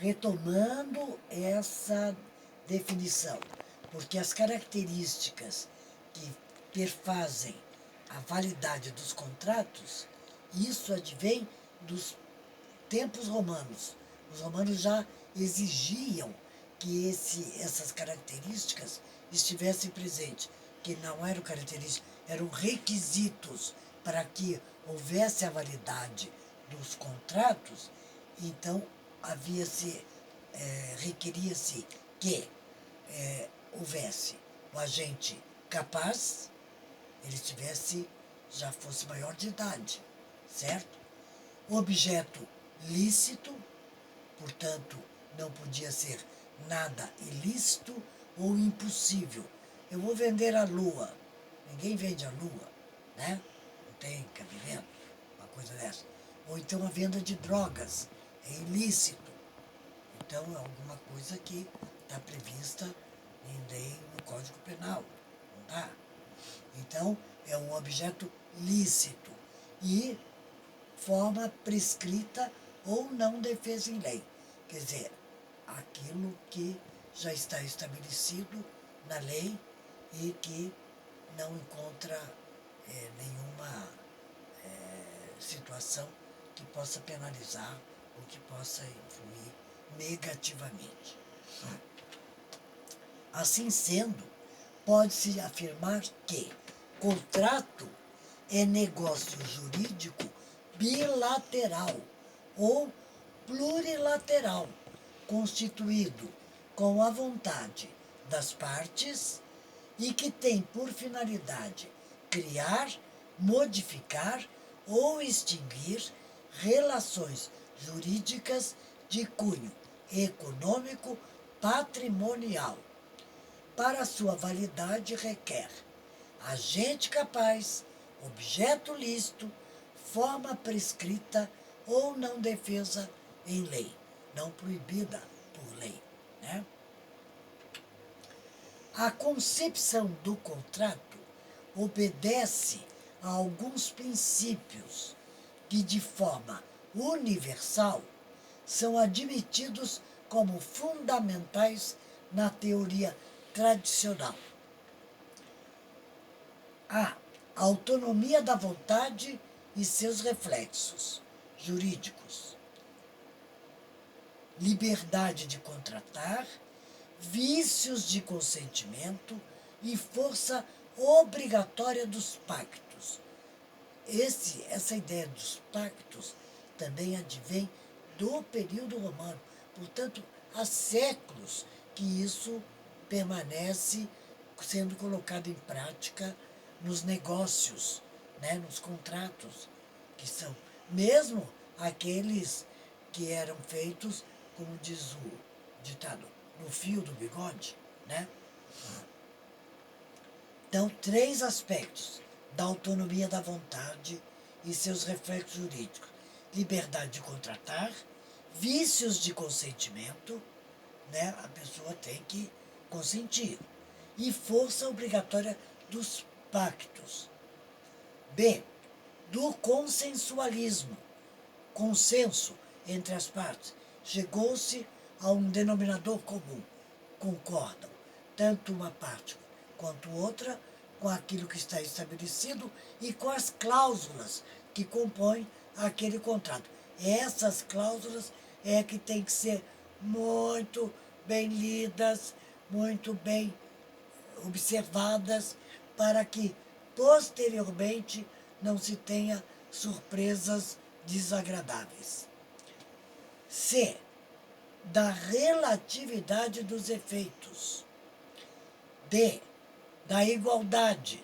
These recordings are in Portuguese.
retomando essa definição, porque as características que perfazem a validade dos contratos, isso advém dos tempos romanos. Os romanos já exigiam que essas características estivessem presentes, que não eram características, eram requisitos para que houvesse a validade dos contratos. Então requeria-se que houvesse o agente capaz, já fosse maior de idade, certo? Objeto lícito, portanto, não podia ser nada ilícito ou impossível. Eu vou vender a lua. Ninguém vende a lua, né? Não tem cabimento, uma coisa dessa. Ou então a venda de drogas é ilícito. Então é alguma coisa que está prevista em lei no Código Penal. Não está? Então é um objeto lícito e forma prescrita ou não defesa em lei. Quer dizer, aquilo que já está estabelecido na lei e que não encontra nenhuma situação que possa penalizar ou que possa influir negativamente. Assim sendo, pode-se afirmar que contrato é negócio jurídico bilateral ou plurilateral, constituído com a vontade das partes e que tem por finalidade criar, modificar ou extinguir relações jurídicas de cunho econômico patrimonial. Para sua validade requer agente capaz, objeto lícito, forma prescrita ou não defesa em lei, não proibida por lei, né? A concepção do contrato obedece a alguns princípios que, de forma universal, são admitidos como fundamentais na teoria tradicional. A autonomia da vontade e seus reflexos jurídicos. Liberdade de contratar, vícios de consentimento e força obrigatória dos pactos. Essa ideia dos pactos também advém do período romano. Portanto, há séculos que isso permanece sendo colocado em prática nos negócios, né, nos contratos, que são mesmo aqueles que eram feitos, como diz o ditado, no fio do bigode, né? Então, 3 aspectos da autonomia da vontade e seus reflexos jurídicos: liberdade de contratar, vícios de consentimento, né? A pessoa tem que consentir, e força obrigatória dos pactos. B, do consensualismo, consenso entre as partes. Chegou-se a um denominador comum, concordam, tanto uma parte quanto outra, com aquilo que está estabelecido e com as cláusulas que compõem aquele contrato. Essas cláusulas é que têm que ser muito bem lidas, muito bem observadas, para que posteriormente não se tenha surpresas desagradáveis. C, da relatividade dos efeitos. D, da igualdade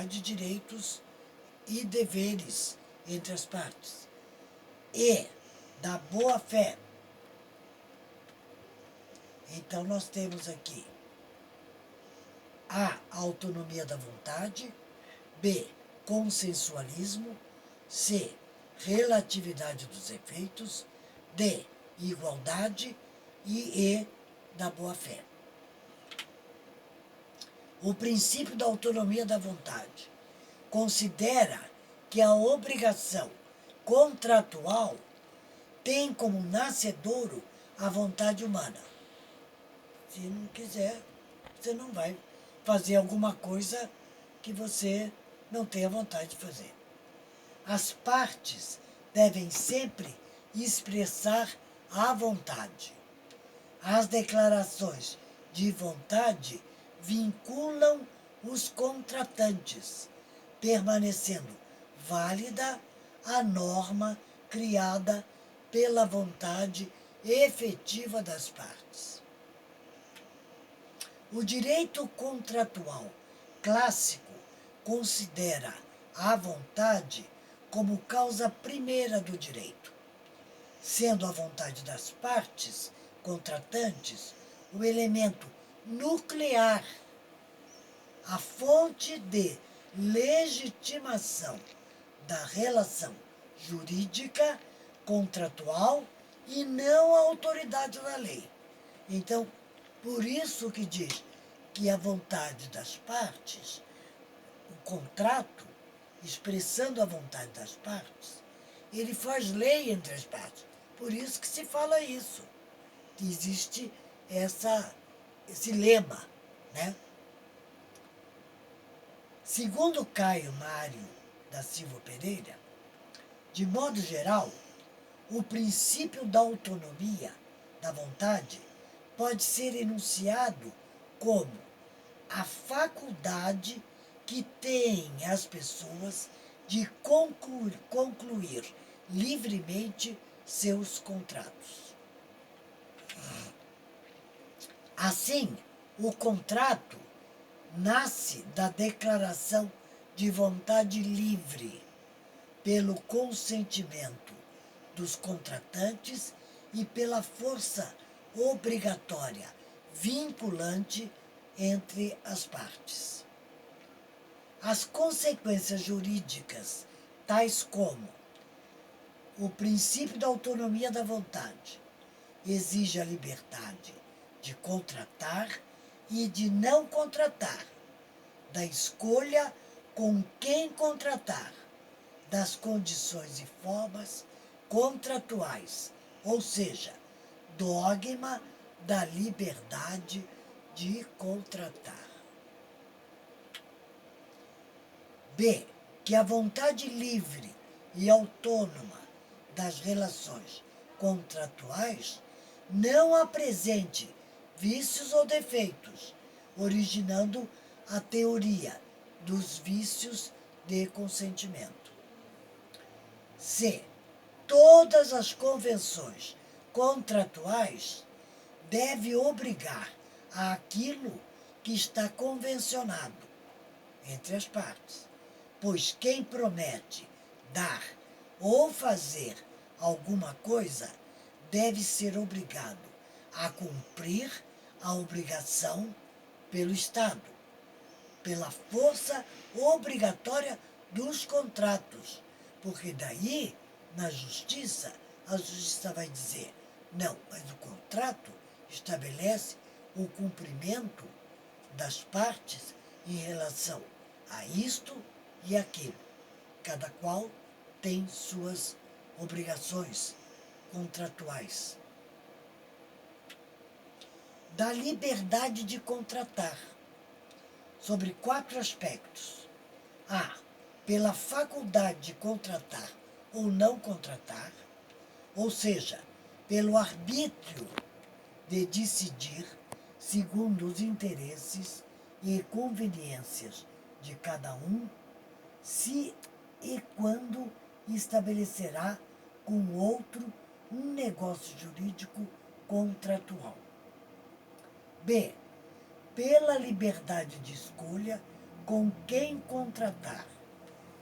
de direitos e deveres entre as partes. E, da boa-fé. Então, nós temos aqui A, autonomia da vontade, B, consensualismo, C, relatividade dos efeitos, D, igualdade e E, da boa-fé. O princípio da autonomia da vontade considera que a obrigação contratual tem como nascedouro à vontade humana. Se não quiser, você não vai fazer alguma coisa que você não tenha vontade de fazer. As partes devem sempre expressar a vontade. As declarações de vontade vinculam os contratantes, permanecendo válida a norma criada pela vontade efetiva das partes. O direito contratual clássico considera a vontade como causa primeira do direito, sendo a vontade das partes contratantes o elemento nuclear, a fonte de legitimação da relação jurídica contratual e não a autoridade da lei. Então, por isso que diz que a vontade das partes, o contrato, expressando a vontade das partes, ele faz lei entre as partes. Por isso que se fala isso, que existe esse lema, né? Segundo Caio Mário da Silva Pereira, de modo geral, o princípio da autonomia da vontade pode ser enunciado como a faculdade que têm as pessoas de concluir livremente seus contratos. Assim, o contrato nasce da declaração de vontade livre, pelo consentimento dos contratantes e pela força obrigatória, vinculante entre as partes. As consequências jurídicas, tais como o princípio da autonomia da vontade, exige a liberdade de contratar e de não contratar, da escolha com quem contratar, das condições e formas contratuais, ou seja, dogma da liberdade de contratar. B. Que a vontade livre e autônoma das relações contratuais não apresente vícios ou defeitos, originando a teoria dos vícios de consentimento. C. Todas as convenções contratuais devem obrigar àquilo que está convencionado entre as partes, pois quem promete dar ou fazer alguma coisa deve ser obrigado a cumprir a obrigação pelo Estado, pela força obrigatória dos contratos, porque daí, na justiça, a justiça vai dizer, não, mas o contrato estabelece o cumprimento das partes em relação a isto e aquilo. Cada qual tem suas obrigações contratuais. Da liberdade de contratar, sobre 4 aspectos. A. Pela faculdade de contratar ou não contratar, ou seja, pelo arbítrio de decidir segundo os interesses e conveniências de cada um, se e quando estabelecerá com outro um negócio jurídico contratual. B. Pela liberdade de escolha com quem contratar.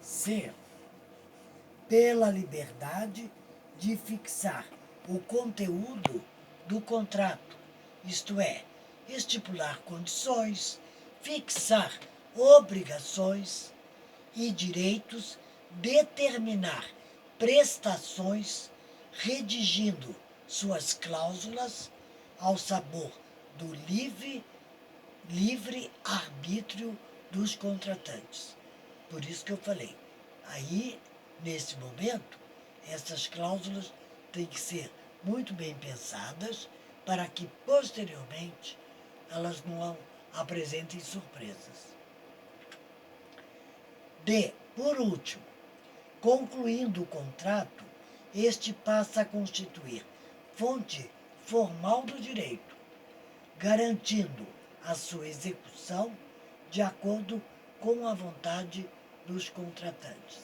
C. Pela liberdade de fixar o conteúdo do contrato, isto é, estipular condições, fixar obrigações e direitos, determinar prestações, redigindo suas cláusulas ao sabor do livre arbítrio dos contratantes. Por isso que eu falei, aí, nesse momento, essas cláusulas têm que ser muito bem pensadas para que, posteriormente, elas não apresentem surpresas. D. Por último, concluindo o contrato, este passa a constituir fonte formal do direito, garantindo a sua execução de acordo com a vontade dos contratantes.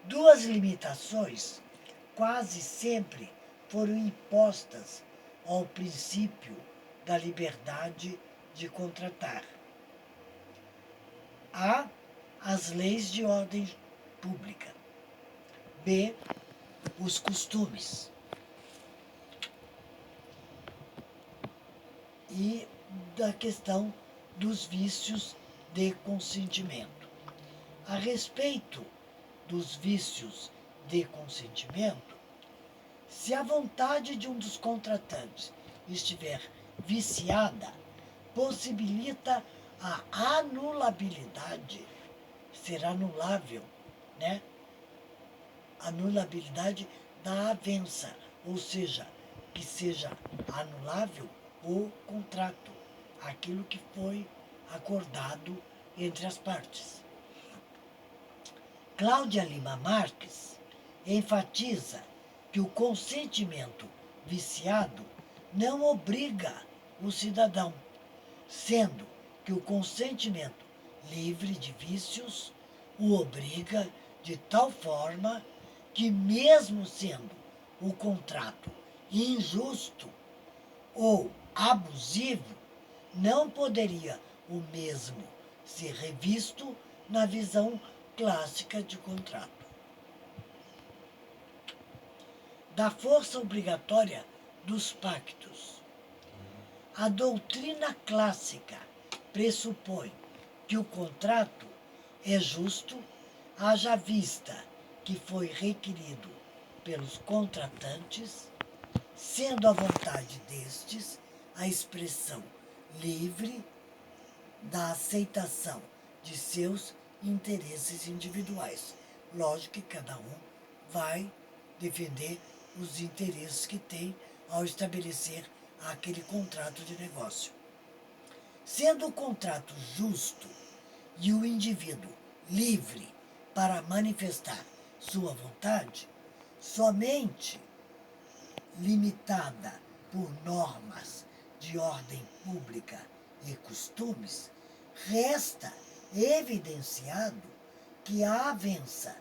Duas limitações quase sempre foram impostas ao princípio da liberdade de contratar. A. As leis de ordem pública. B. Os costumes. E da questão dos vícios de consentimento. A respeito dos vícios de consentimento, se a vontade de um dos contratantes estiver viciada, possibilita a anulabilidade, ser anulável, né? Anulabilidade da avença, ou seja, que seja anulável o contrato, aquilo que foi acordado entre as partes. Cláudia Lima Marques enfatiza que o consentimento viciado não obriga o cidadão, sendo que o consentimento livre de vícios o obriga de tal forma que, mesmo sendo o contrato injusto ou abusivo, não poderia o mesmo ser revisto na visão clássica de contrato. Da força obrigatória dos pactos. A doutrina clássica pressupõe que o contrato é justo, haja vista que foi requerido pelos contratantes, sendo a vontade destes a expressão livre da aceitação de seus interesses individuais. Lógico que cada um vai defender os interesses que tem ao estabelecer aquele contrato de negócio. Sendo o contrato justo e o indivíduo livre para manifestar sua vontade, somente limitada por normas de ordem pública e costumes, resta evidenciado que a avença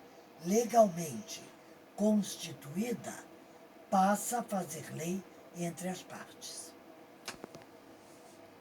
legalmente constituída passa a fazer lei entre as partes.